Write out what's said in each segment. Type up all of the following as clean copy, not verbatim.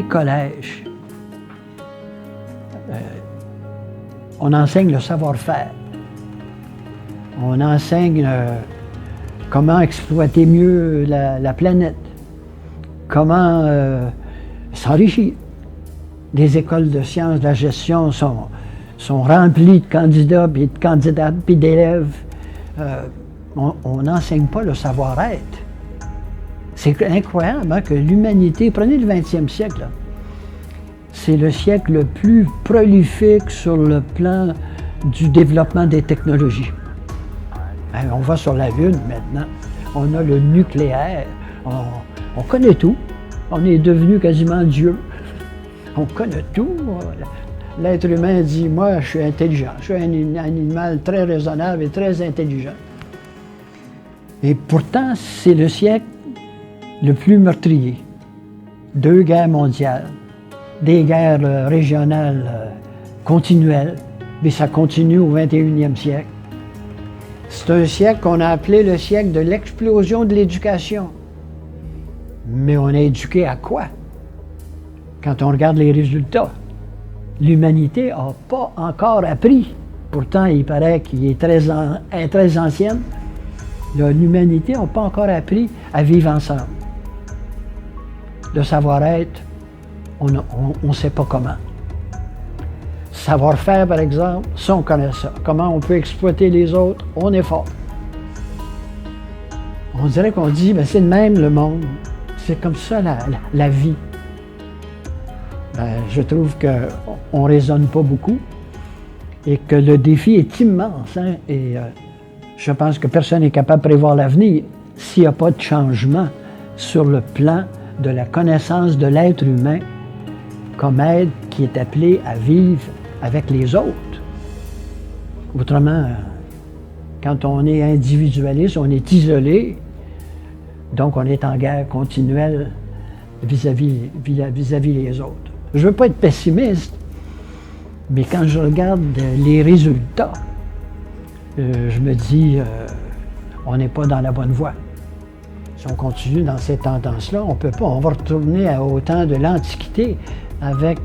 collège, on enseigne le savoir-faire. On enseigne comment exploiter mieux la planète, comment s'enrichir. Les écoles de sciences de la gestion sont remplies de candidats, puis de candidates, puis d'élèves. On n'enseigne pas le savoir-être. C'est incroyable hein, que l'humanité, prenez le 20e siècle, là, c'est le siècle le plus prolifique sur le plan du développement des technologies. On va sur la Lune maintenant, on a le nucléaire, on connaît tout, on est devenu quasiment Dieu. On connaît tout. L'être humain dit, moi, je suis intelligent, je suis un animal très raisonnable et très intelligent. Et pourtant, c'est le siècle le plus meurtrier. 2 guerres mondiales, des guerres régionales continuelles, mais ça continue au 21e siècle. C'est un siècle qu'on a appelé le siècle de l'explosion de l'éducation. Mais on est éduqué à quoi? Quand on regarde les résultats, l'humanité n'a pas encore appris. Pourtant, il paraît qu'il est très ancienne. L'humanité n'a pas encore appris à vivre ensemble. Le savoir-être, on ne sait pas comment. Savoir-faire, par exemple, ça, on connaît ça. Comment on peut exploiter les autres, on est fort. On dirait qu'on dit, ben, c'est de même le monde. C'est comme ça la vie. Ben, je trouve qu'on ne raisonne pas beaucoup et que le défi est immense. Hein? Et je pense que personne n'est capable de prévoir l'avenir s'il n'y a pas de changement sur le plan de la connaissance de l'être humain comme être qui est appelé à vivre avec les autres. Autrement, quand on est individualiste, on est isolé, donc on est en guerre continuelle vis-à-vis les autres. Je ne veux pas être pessimiste, mais quand je regarde les résultats, je me dis, on n'est pas dans la bonne voie. Si on continue dans cette tendance-là, on ne peut pas. On va retourner au temps de l'Antiquité avec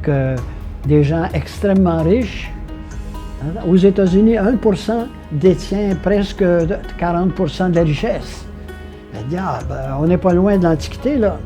des gens extrêmement riches. Aux États-Unis, 1% détient presque 40% de la richesse. On n'est pas loin de l'Antiquité, là.